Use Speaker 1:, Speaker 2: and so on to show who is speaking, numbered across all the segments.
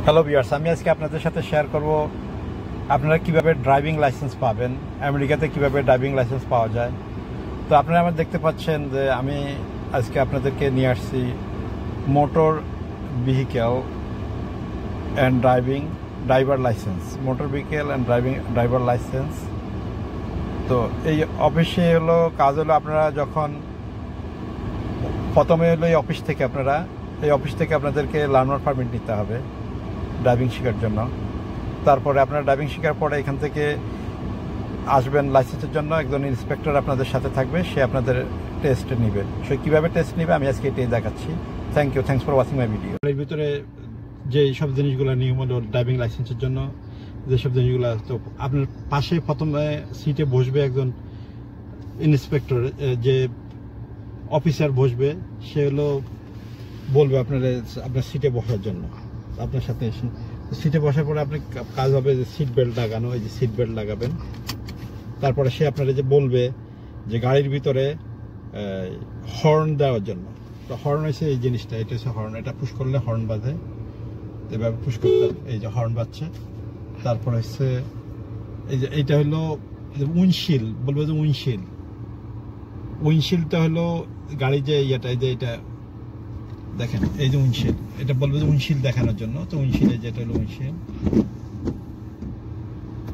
Speaker 1: Hello viewers, আমি আজকে আপনাদের সাথে শেয়ার করব আপনারা কিভাবে ড্রাইভিং লাইসেন্স পাবেন, আমেরিকাতে কিভাবে ড্রাইভিং লাইসেন্স পাওয়া যায়। তো আপনারা আমার দেখতে পাচ্ছেন যে আমি আজকে আপনাদেরকে নিয়ে আসছি motor vehicle and driver licence, motor vehicle and driver licence. তো এই অফিসে হলো কাজ হলো, আপনারা যখন প্রথমে হলো এই অফিস থেকে আপনাদেরকে লার্নার পারমিট নিতে হবে ড্রাইভিং শেখার জন্য। তারপরে আপনারা ড্রাইভিং শেখার পরে এখান থেকে আসবেন লাইসেন্সের জন্য, একজন ইন্সপেক্টর আপনাদের সাথে থাকবে, সে আপনাদের টেস্ট নেবে। সে কীভাবে টেস্ট নেবে আমি আজকে এটাই দেখাচ্ছি। Thanks for watching my video. এর ভিতরে যে সব জিনিসগুলো নিয়ম হলো ড্রাইভিং লাইসেন্সের জন্য যেসব জিনিসগুলো, তো আপনার পাশে প্রথমে সিটে বসবে একজন ইন্সপেক্টর, যে অফিসার বসবে, সে হলো বলবে আপনার সিটে বসার জন্য। আপনার সাথে এসে সিটে বসার পরে আপনি কাজ হবে যে সিট বেল্ট লাগানো, এই যে সিট বেল্ট লাগাবেন। তারপরে সে আপনারা যে বলবে যে গাড়ির ভিতরে হর্ন দেওয়ার জন্য। তো হর্ন হয়েছে এই জিনিসটা, এটা হচ্ছে হর্ন, এটা পুশ করলে হর্ন বাজে, এভাবে পুশ করতে এই যে হর্ন বাজছে। তারপরে হচ্ছে এই যে এইটা হলো উইন্ডশিল্ড, বলবে যে উইন্ডশিল্ডটা হলো গাড়ির যে ইয়েটা, এই যে এটা দেখেন, এই যে উইন্ডশিল্ড, এটা বলবে যে উইন্ডশিল্ড দেখানোর জন্য। তো উইন্ডশিল্ড, যেটা হলো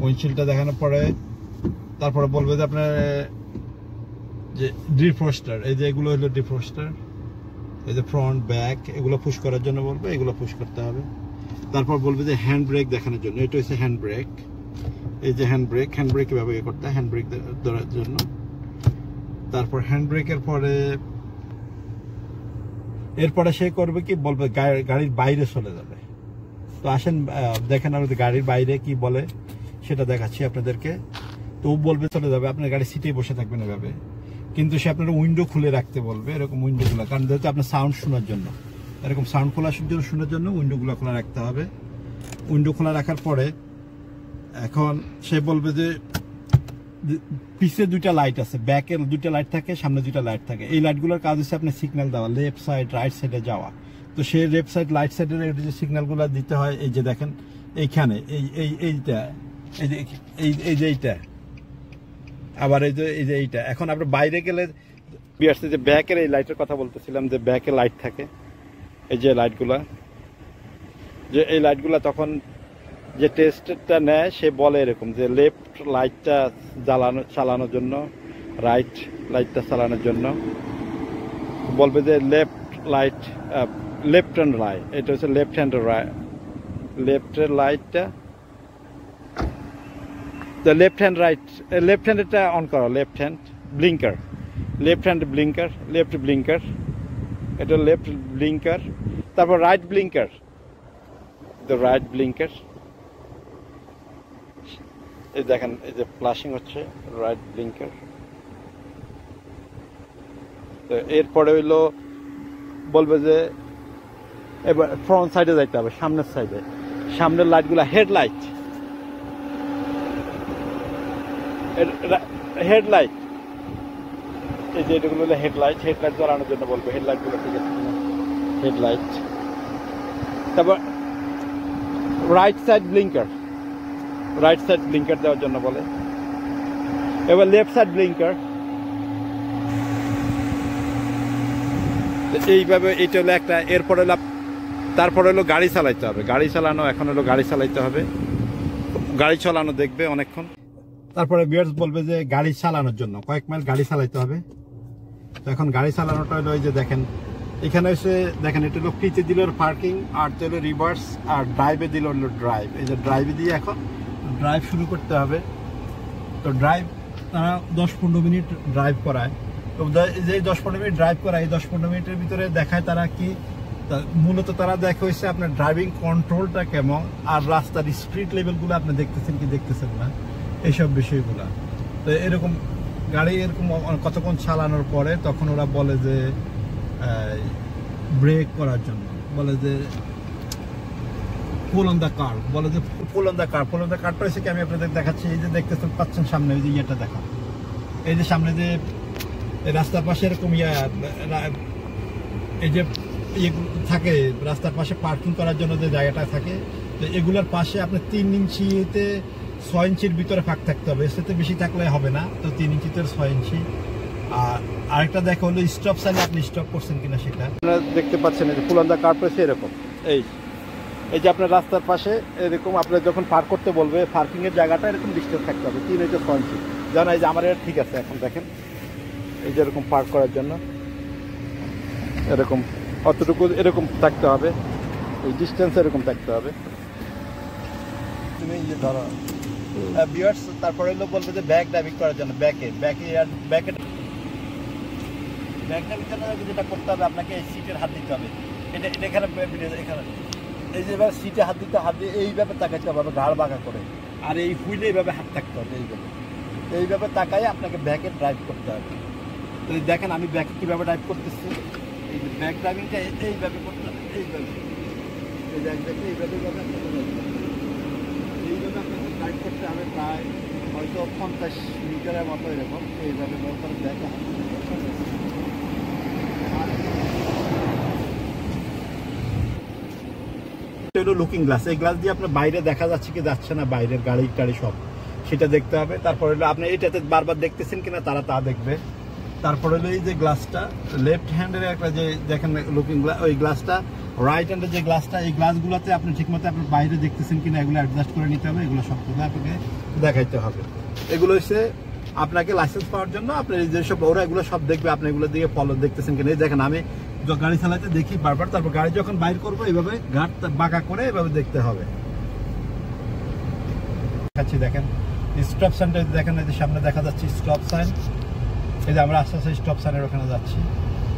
Speaker 1: উইন্ডশিল্ডটা দেখানোর পরে তারপরে বলবে যে আপনার যে ডিফ্রস্টার, এই যে এগুলো হলো ডিফ্রস্টার, এই যে ফ্রন্ট ব্যাক, এগুলো পুশ করার জন্য বলবে, এগুলো পুশ করতে হবে। তারপর বলবে যে হ্যান্ড ব্রেক দেখানোর জন্য, এটা হচ্ছে হ্যান্ড ব্রেক, এই যে হ্যান্ড ব্রেক এভাবে করতে হয় হ্যান্ড ব্রেক ধরার জন্য। তারপর হ্যান্ড ব্রেকের পরে এরপরে সে করবে কি, বলবে গাড়ির বাইরে চলে যাবে। তো আসেন দেখেন আমাদের গাড়ির বাইরে কি বলে সেটা দেখাচ্ছি আপনাদেরকে। তো ও বলবে চলে যাবে, আপনার গাড়ির সিটেই বসে থাকবেন এভাবে, কিন্তু সে আপনার উইন্ডো খুলে রাখতে বলবে, এরকম উইন্ডোগুলো, কারণ যেহেতু আপনার সাউন্ড শোনার জন্য, এরকম সাউন্ড শোনার জন্য উইন্ডোগুলো খোলা রাখতে হবে। উইন্ডো খোলা রাখার পরে এখন সে বলবে যে পিছে দুইটা লাইট আছে, ব্যাকের দুইটা লাইট থাকে, সামনে দুইটা লাইট থাকে। এই লাইটগুলোর কাজ হচ্ছে আপনার সিগন্যাল দেওয়া, লেফট সাইড রাইট সাইডে যাওয়া। তো সে লেফট সাইড রাইট সাইডের যে সিগন্যালগুলো দিতে হয়, এই যে দেখেন এইখানে এইটা, এই যে এইটা, আবার এই যে এইটা। এখন আপনার বাইরে গেলে বিয়ারছে যে ব্যাকের এই লাইটের কথা বলতেছিলাম, যে ব্যাকে লাইট থাকে, এই যে লাইটগুলা, যে এই লাইটগুলা তখন যে টেস্টটা নেয় সে বলে এরকম যে লেফট লাইটটা চালানোর জন্য, রাইট লাইটটা চালানোর জন্য বলবে যে লেফট হ্যান্ড লাইট, এটা হচ্ছে লেফটের লাইটটা, তো লেফট হ্যান্ডটা অন করো, লেফট ব্লিঙ্কার, এটা লেফট ব্লিঙ্কার। তারপর রাইট ব্লিঙ্কার, এই দেখেন এই যে ফ্ল্যাশিং হচ্ছে, রাইট ব্লিঙ্কার। তো এরপরে হইলো বলবে যে এবার ফ্রন্ট সাইডে যাইতে হবে, সামনের লাইটগুলো হেডলাইট, এই যে এটাগুলো হলো হেডলাইট জ্বালানোর জন্য বলবে, হেডলাইটগুলো ঠিক আছে, হেডলাইট। তারপর রাইট সাইড ব্লিঙ্কার দেওয়ার জন্য বলে। এবার লেফট সাইড ব্লিঙ্কার, এইভাবে এইটা হলো একটা। এরপরে তারপরে হলো গাড়ি চালাইতে হবে, এখন হলো গাড়ি চালাইতে হবে, গাড়ি চালানো দেখবে অনেকক্ষণ। তারপরে বিয়ার্স বলবে যে গাড়ি চালানোর জন্য কয়েক মাইল গাড়ি চালাইতে হবে। তো এখন গাড়ি চালানোটা হলো এই যে দেখেন, এখানে এসে দেখেন এটা হলো পিতে দিল পার্কিং, আর হলো রিভার্স, আর ড্রাইভে দিল হলো ড্রাইভ। এই যে ড্রাইভে দিয়ে এখন ড্রাইভ শুরু করতে হবে। তো ড্রাইভ তারা 10-15 মিনিট ড্রাইভ করায়। তো যে 10-15 মিনিট ড্রাইভ করায়, এই 10-15 মিনিটের ভিতরে দেখায় তারা কি, মূলত তারা দেখে হচ্ছে আপনার ড্রাইভিং কন্ট্রোলটা কেমন, আর রাস্তার স্পিড লেভেলগুলো আপনি দেখতেছেন না, এইসব বিষয়গুলা। তো এরকম গাড়ি এরকম কতক্ষণ চালানোর পরে তখন ওরা বলে যে ব্রেক করার জন্য, বলে যে পুল অন দ্য কার, কারটা হচ্ছে কি আমি আপনাদের দেখাচ্ছি। এই যে দেখতে পাচ্ছেন সামনে ওই যে ইয়েটা দেখা, এই যে সামনে যে রাস্তার পাশে এরকম এই যে থাকে রাস্তার পাশে পার্কিং করার জন্য যে জায়গাটা থাকে, তো এগুলোর পাশে আপনার 3 ইঞ্চিতে 6 ইঞ্চির ভিতরে ফাঁক থাকতে হবে, এর সাথে বেশি থাকলে হবে না। তো 3 ইঞ্চিতে 6 ইঞ্চি। আর আরেকটা দেখা হলো স্টপ সাইন, আপনি স্টপ করছেন কিনা সেটা আপনারা দেখতে পাচ্ছেন। এই যে পুলান্দা কার প্রেসে এরকম এই যে আপনার রাস্তার পাশে এরকম আপনার যখন পার্ক করতে বলবে, পার্কিং এর জায়গাটা এরকম ডিস্টেন্স থাকতে হবে 3 হইতে 6 ইঞ্চি। জানা এই যে আমার এটা ঠিক আছে। এখন দেখেন এই যে এরকম পার্ক করার জন্য এরকম অতটুকু এরকম থাকতে হবে, এই ডিস্টেন্স এরকম থাকতে হবে। তুমি এই যে ধরো ভিউয়ার্স, তারপরে হলো বলবে যে ব্যাক ড্রাইভিং করার জন্য ব্যাকে ড্রাইভিং জন্য যেটা করতে হবে আপনাকে এই সিটের হাত দিতে হবে। এটা এখানে এই যে এবার সিটে হাত দিয়ে এইভাবে তাকাইতে হবে ঘাড় বাঁকা করে, আর এই হুইলে এইভাবে হাত থাকতে হবে। এইভাবে তাকাই আপনাকে ব্যাকে ড্রাইভ করতে হবে। তো দেখেন আমি ব্যাকে কীভাবে ড্রাইভ করতেছি। এই যে ব্যাক ড্রাইভিংটা এইভাবে করতে হবে, এইভাবে আপনাকে ড্রাইভ করতে হবে প্রায় হয়তো 50 মিটারের মতো এরকম। এইভাবে ব্যাকে হলো লুকিং গ্লাস। এই গ্লাস দিয়ে আপনার বাইরে দেখা যাচ্ছে কি যাচ্ছে না, বাইরের গাড়ি টাড়ি সব সেটা দেখতে হবে। তারপর হলো আপনি এটাতে বারবার দেখতেছেন কিনা তারা তা দেখবে। তারপর হলো এই যে গ্লাসটা লেফট হ্যান্ডের একটা যে দেখেন লুকিং গ্লাস, ওই গ্লাসটা রাইট হ্যান্ডের যে গ্লাসটা, এই গ্লাসগুলোতে আপনি ঠিকমতো আপনার বাইরে দেখতেছেন কিনা এগুলো অ্যাডজাস্ট করে নিতে হবে। এগুলো সব কিছু আপনাকে দেখাইতে হবে। এগুলো হচ্ছে আপনাকে লাইসেন্স পাওয়ার জন্য আপনার যেসব ওরা এগুলো সব দেখবে, আপনি এগুলো দিকে ফলো দেখতেছেন কিনা। এই দেখেন আমি গাড়ি চালাতে দেখি বারবার, তারপর গাড়ি যখন বাইর করবো এইভাবে ঘাট বাঁকা করে এভাবে দেখতে হবে। দেখেন স্টপ সাইনটা দেখেন, এই যে সামনে দেখা যাচ্ছে স্টপ সাইন। এই যে আমরা আস্তে আস্তে স্টপ সাইনের ওখানে যাচ্ছি।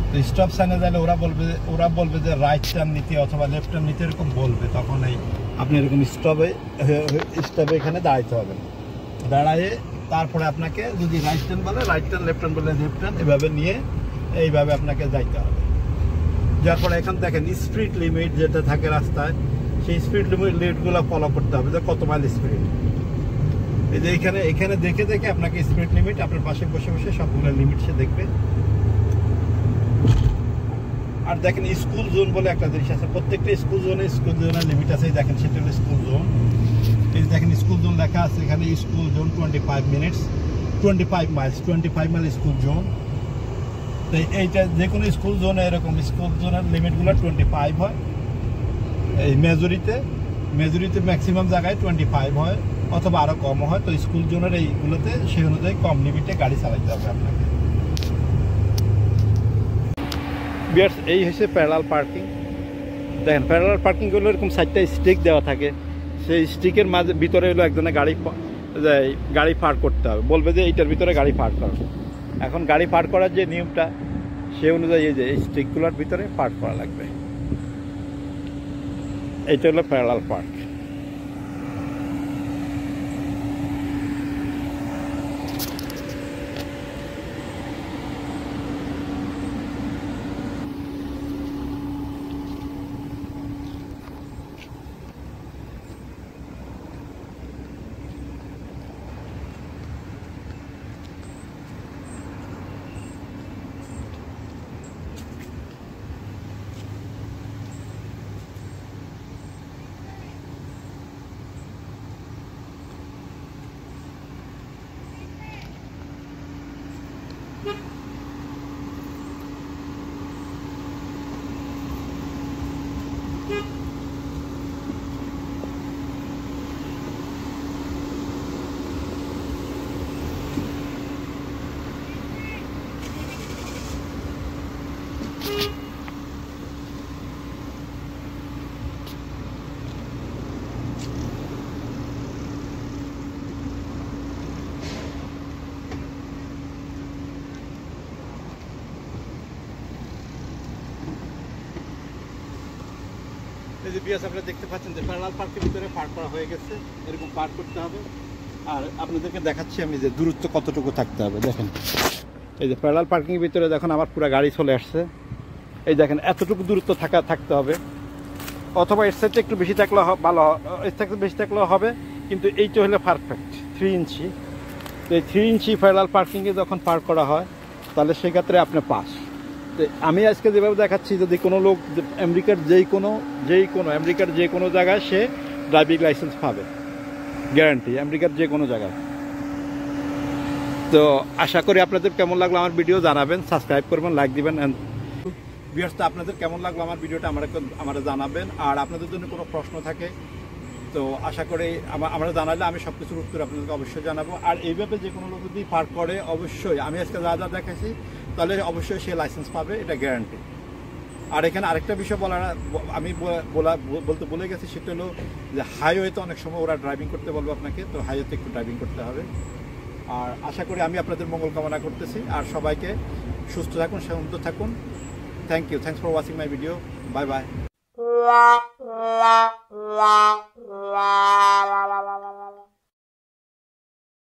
Speaker 1: তো স্টপ সাইনে যাইলে ওরা বলবে যে রাইট টার্ন নিতে অথবা লেফট টার্ন নিতে এরকম বলবে। তখন এই আপনি এরকম স্টপে এখানে দাঁড়াইতে হবে। দাঁড়ায়ে তারপরে আপনাকে যদি রাইট টার্ন বলে রাইট টার্ন, লেফট টার্ন বলে লেফট টার্ন, এভাবে নিয়ে এইভাবে আপনাকে যাইতে হবে। যার পরে এখন দেখেন স্পিড লিমিট যেটা থাকে রাস্তায়, সেই স্পিড লিমিটগুলো ফলো করতে হবে যে কত মাইল স্পিড। এই যে এখানে দেখে আপনাকে স্পিড লিমিট আপনার পাশে বসে সবগুলো লিমিট সে দেখবে। আর দেখেন স্কুল জোন বলে একটা জিনিস আছে, প্রত্যেকটা স্কুল জোনের লিমিট আছে। দেখেন সেটা হলো স্কুল জোন। এই দেখেন স্কুল জোন লেখা আছে এখানে, school zone 25 minutes 25 mile school zone. তো এইটা যে কোনো স্কুল জোনে এরকম স্কুল জোনের লিমিটগুলো 25 হয়। এই মেজরিতে ম্যাক্সিমাম জায়গায় 25 হয় অথবা আরও কম হয়। তো স্কুল জোনের এইগুলোতে সেই অনুযায়ী কম লিমিটে গাড়ি চালাইতে হবে আপনাকে। এই হচ্ছে প্যারালাল পার্কিং। দেখেন প্যারালাল পার্কিংগুলো এরকম 4টা স্টিক দেওয়া থাকে। সেই স্টিকের ভিতরে হলো একজনের গাড়ি পার্ক করতে হবে, বলবে যে এইটার ভিতরে গাড়ি পার্ক করবে। এখন গাড়ি পার্ক করার যে নিয়মটা সে অনুযায়ী এই যে এই স্টিকগুলোর ভিতরে পার্ক করা লাগবে। এইটা হলো প্যারালাল পার্ক। এই যে বিয়াস আপনারা দেখতে পাচ্ছেন যে প্যারালাল পার্কের ভিতরে পার্ক করা হয়ে গেছে। এরকম পার্ক করতে হবে। আর আপনাদেরকে দেখাচ্ছি আমি যে দূরত্ব কতটুকু থাকতে হবে। দেখেন এই যে প্যারালাল পার্কিংয়ের ভিতরে দেখুন আমার পুরো গাড়ি চলে আসছে। এই দেখেন এতটুকু দূরত্ব থাকতে হবে, অথবা এর সাথে একটু বেশি থাকলে ভালো, এর থেকে বেশি থাকলেও হবে, কিন্তু এইটা হলে পারফেক্ট 3 ইঞ্চি। তো এই 3 ইঞ্চি প্যারালাল পার্কিংয়ে যখন পার্ক করা হয় তাহলে সেক্ষেত্রে আপনি পাস। তো আমি আজকে যেভাবে দেখাচ্ছি, যদি কোনো লোক আমেরিকার যে কোনো জায়গায় সে ড্রাইভিং লাইসেন্স পাবে, গ্যারান্টি, আমেরিকার যে কোনো জায়গায়। তো আশা করি আপনাদের কেমন লাগলো আমার ভিডিও জানাবেন, সাবস্ক্রাইব করবেন, লাইক দিবেন। ভিউয়ার্স, তো আপনাদের কেমন লাগলো আমার ভিডিওটা আমরা জানাবেন। আর আপনাদের জন্য কোনো প্রশ্ন থাকে তো আশা করি আমরা জানালে আমি সব কিছুর উত্তর আপনাদেরকে অবশ্যই জানাবো। আর এইভাবে যে কোনো লোক যদি পার্ক করে অবশ্যই আমি আজকে যা যা দেখাচ্ছি তাহলে অবশ্যই সে লাইসেন্স পাবে, এটা গ্যারান্টি। আর এখানে আরেকটা বিষয় আমি বলতে বলে গেছি, সেটা হলো যে হাইওয়েতে অনেক সময় ওরা ড্রাইভিং করতে বলবো আপনাকে, তো হাইওয়েতে একটু ড্রাইভিং করতে হবে। আর আশা করি আমি আপনাদের মঙ্গল কামনা করতেছি। আর সবাইকে সুস্থ থাকুন, সুন্দর থাকুন। Thank you, thanks for watching my video, bye by.